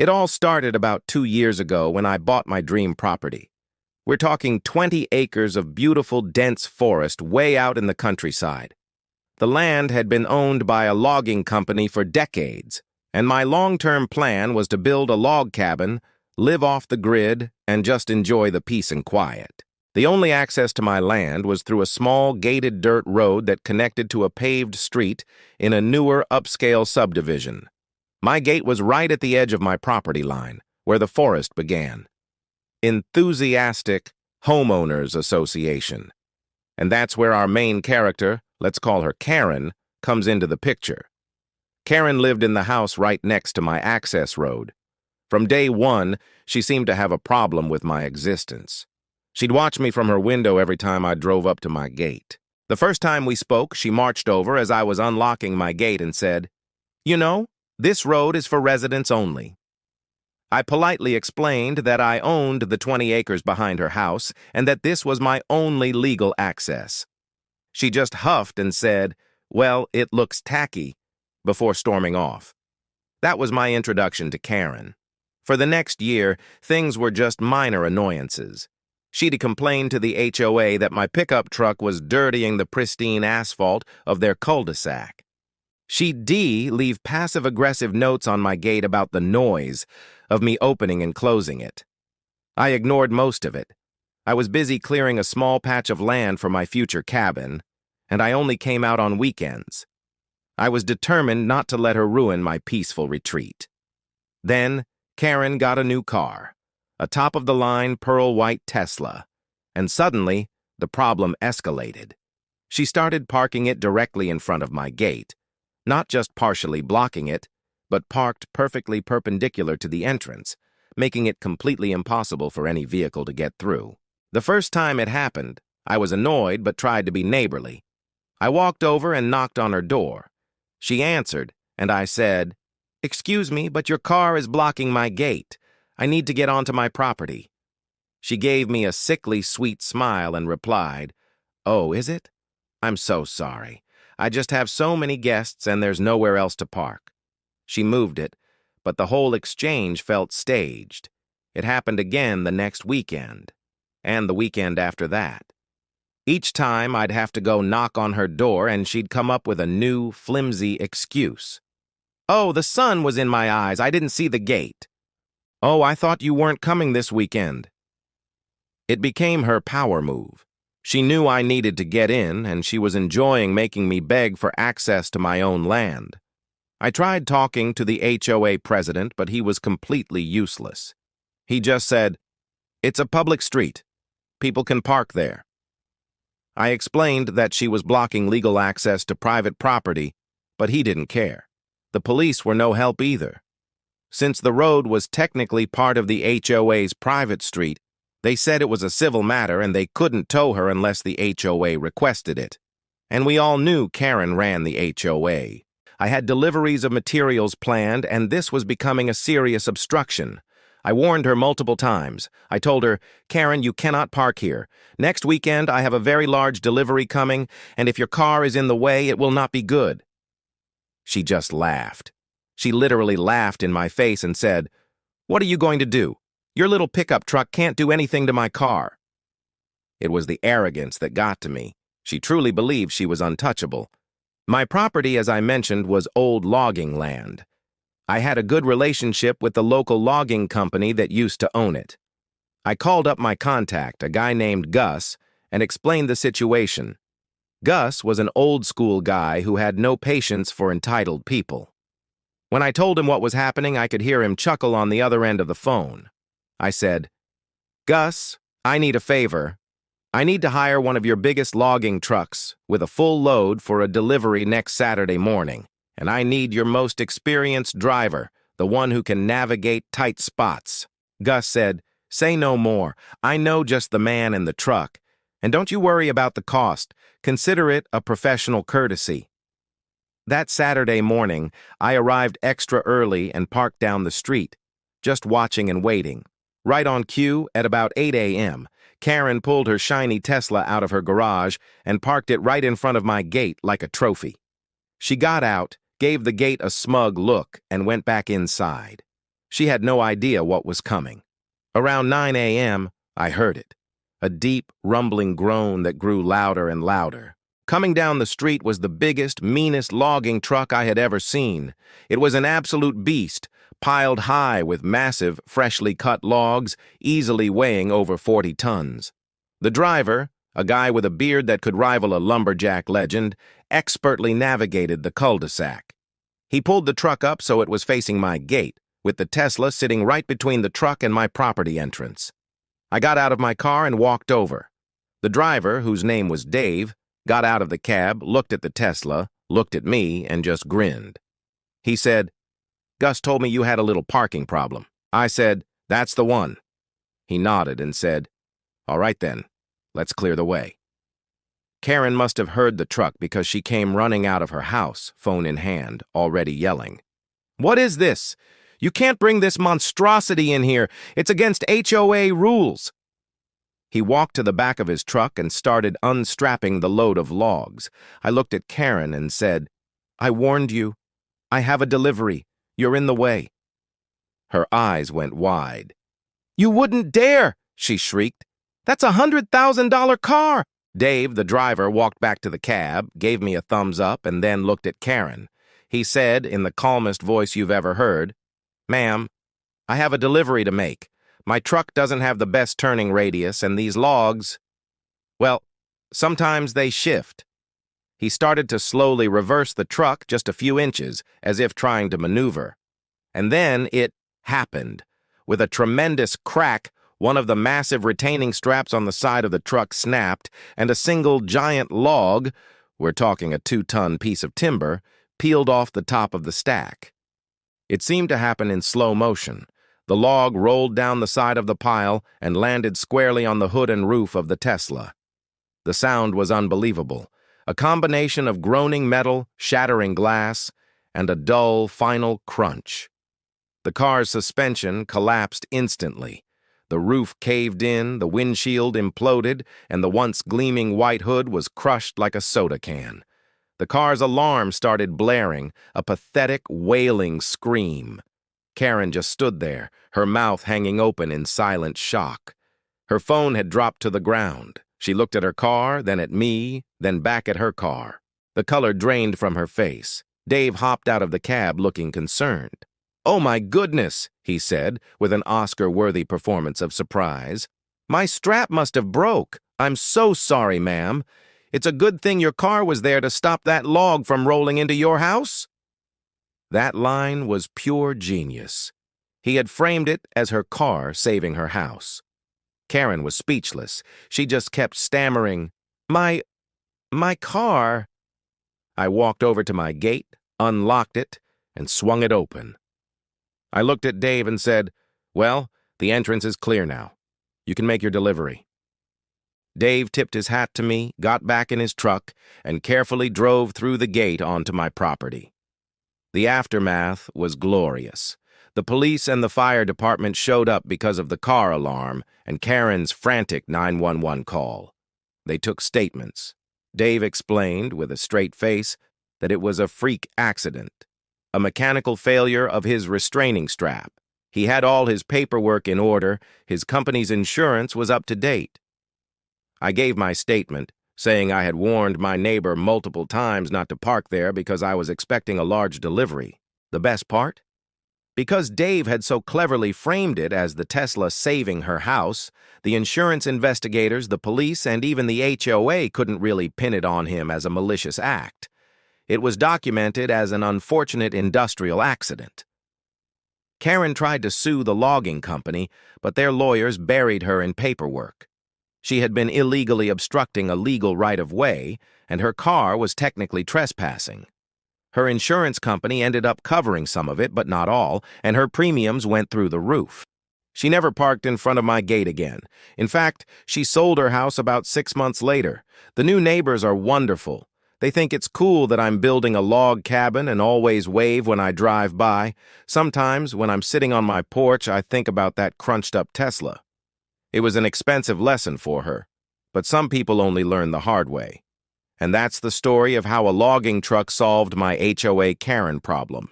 It all started about 2 years ago when I bought my dream property. We're talking 20 acres of beautiful, dense forest way out in the countryside. The land had been owned by a logging company for decades, and my long-term plan was to build a log cabin, live off the grid, and just enjoy the peace and quiet. The only access to my land was through a small, gated dirt road that connected to a paved street in a newer, upscale subdivision. My gate was right at the edge of my property line, where the forest began. Enthusiastic Homeowners Association. And that's where our main character, let's call her Karen, comes into the picture. Karen lived in the house right next to my access road. From day one, she seemed to have a problem with my existence. She'd watch me from her window every time I drove up to my gate. The first time we spoke, she marched over as I was unlocking my gate and said, "You know, this road is for residents only." I politely explained that I owned the 20 acres behind her house and that this was my only legal access. She just huffed and said, "Well, it looks tacky," before storming off. That was my introduction to Karen. For the next year, things were just minor annoyances. She'd complained to the HOA that my pickup truck was dirtying the pristine asphalt of their cul-de-sac. She'd leave passive-aggressive notes on my gate about the noise of me opening and closing it. I ignored most of it. I was busy clearing a small patch of land for my future cabin, and I only came out on weekends. I was determined not to let her ruin my peaceful retreat. Then, Karen got a new car, a top-of-the-line pearl-white Tesla, and suddenly, the problem escalated. She started parking it directly in front of my gate, not just partially blocking it, but parked perfectly perpendicular to the entrance, making it completely impossible for any vehicle to get through. The first time it happened, I was annoyed but tried to be neighborly. I walked over and knocked on her door. She answered, and I said, "Excuse me, but your car is blocking my gate. I need to get onto my property." She gave me a sickly sweet smile and replied, "Oh, is it? I'm so sorry. I just have so many guests and there's nowhere else to park." She moved it, but the whole exchange felt staged. It happened again the next weekend, and the weekend after that. Each time I'd have to go knock on her door and she'd come up with a new, flimsy excuse. "Oh, the sun was in my eyes. I didn't see the gate." "Oh, I thought you weren't coming this weekend." It became her power move. She knew I needed to get in, and she was enjoying making me beg for access to my own land. I tried talking to the HOA president, but he was completely useless. He just said, "It's a public street. People can park there." I explained that she was blocking legal access to private property, but he didn't care. The police were no help either. Since the road was technically part of the HOA's private street, they said it was a civil matter and they couldn't tow her unless the HOA requested it. And we all knew Karen ran the HOA. I had deliveries of materials planned, and this was becoming a serious obstruction. I warned her multiple times. I told her, "Karen, you cannot park here. Next weekend, I have a very large delivery coming, and if your car is in the way, it will not be good." She just laughed. She literally laughed in my face and said, "What are you going to do? Your little pickup truck can't do anything to my car." It was the arrogance that got to me. She truly believed she was untouchable. My property, as I mentioned, was old logging land. I had a good relationship with the local logging company that used to own it. I called up my contact, a guy named Gus, and explained the situation. Gus was an old-school guy who had no patience for entitled people. When I told him what was happening, I could hear him chuckle on the other end of the phone. I said, "Gus, I need a favor. I need to hire one of your biggest logging trucks with a full load for a delivery next Saturday morning, and I need your most experienced driver, the one who can navigate tight spots." Gus said, "Say no more. I know just the man and the truck. And don't you worry about the cost. Consider it a professional courtesy." That Saturday morning, I arrived extra early and parked down the street, just watching and waiting. Right on cue, at about 8 a.m., Karen pulled her shiny Tesla out of her garage and parked it right in front of my gate like a trophy. She got out, gave the gate a smug look, and went back inside. She had no idea what was coming. Around 9 a.m., I heard it. A deep, rumbling groan that grew louder and louder. Coming down the street was the biggest, meanest logging truck I had ever seen. It was an absolute beast, piled high with massive, freshly cut logs, easily weighing over 40 tons. The driver, a guy with a beard that could rival a lumberjack legend, expertly navigated the cul-de-sac. He pulled the truck up so it was facing my gate, with the Tesla sitting right between the truck and my property entrance. I got out of my car and walked over. The driver, whose name was Dave, got out of the cab, looked at the Tesla, looked at me, and just grinned. He said, "Gus told me you had a little parking problem." I said, "That's the one." He nodded and said, "All right then, let's clear the way." Karen must have heard the truck because she came running out of her house, phone in hand, already yelling. "What is this? You can't bring this monstrosity in here. It's against HOA rules." He walked to the back of his truck and started unstrapping the load of logs. I looked at Karen and said, "I warned you. I have a delivery. You're in the way." Her eyes went wide. "You wouldn't dare!" she shrieked. "That's a $100,000 car!" Dave, the driver, walked back to the cab, gave me a thumbs up, and then looked at Karen. He said, in the calmest voice you've ever heard, "Ma'am, I have a delivery to make. My truck doesn't have the best turning radius, and these logs, well, sometimes they shift." He started to slowly reverse the truck just a few inches, as if trying to maneuver. And then it happened. With a tremendous crack, one of the massive retaining straps on the side of the truck snapped, and a single giant log, we're talking a 2-ton piece of timber, peeled off the top of the stack. It seemed to happen in slow motion. The log rolled down the side of the pile and landed squarely on the hood and roof of the Tesla. The sound was unbelievable, a combination of groaning metal, shattering glass, and a dull, final crunch. The car's suspension collapsed instantly. The roof caved in, the windshield imploded, and the once gleaming white hood was crushed like a soda can. The car's alarm started blaring, a pathetic, wailing scream. Karen just stood there, her mouth hanging open in silent shock. Her phone had dropped to the ground. She looked at her car, then at me, then back at her car. The color drained from her face. Dave hopped out of the cab looking concerned. "Oh my goodness," he said, with an Oscar-worthy performance of surprise. "My strap must have broke. I'm so sorry, ma'am. It's a good thing your car was there to stop that log from rolling into your house." That line was pure genius. He had framed it as her car saving her house. Karen was speechless. She just kept stammering, My car." I walked over to my gate, unlocked it, and swung it open. I looked at Dave and said, "Well, the entrance is clear now. You can make your delivery." Dave tipped his hat to me, got back in his truck, and carefully drove through the gate onto my property. The aftermath was glorious. The police and the fire department showed up because of the car alarm and Karen's frantic 911 call. They took statements. Dave explained, with a straight face, that it was a freak accident, a mechanical failure of his restraining strap. He had all his paperwork in order, his company's insurance was up to date. I gave my statement, saying I had warned my neighbor multiple times not to park there because I was expecting a large delivery. The best part? Because Dave had so cleverly framed it as the Tesla saving her house, the insurance investigators, the police, and even the HOA couldn't really pin it on him as a malicious act. It was documented as an unfortunate industrial accident. Karen tried to sue the logging company, but their lawyers buried her in paperwork. She had been illegally obstructing a legal right-of-way, and her car was technically trespassing. Her insurance company ended up covering some of it, but not all, and her premiums went through the roof. She never parked in front of my gate again. In fact, she sold her house about 6 months later. The new neighbors are wonderful. They think it's cool that I'm building a log cabin and always wave when I drive by. Sometimes, when I'm sitting on my porch, I think about that crunched-up Tesla. It was an expensive lesson for her, but some people only learn the hard way. And that's the story of how a logging truck solved my HOA Karen problem.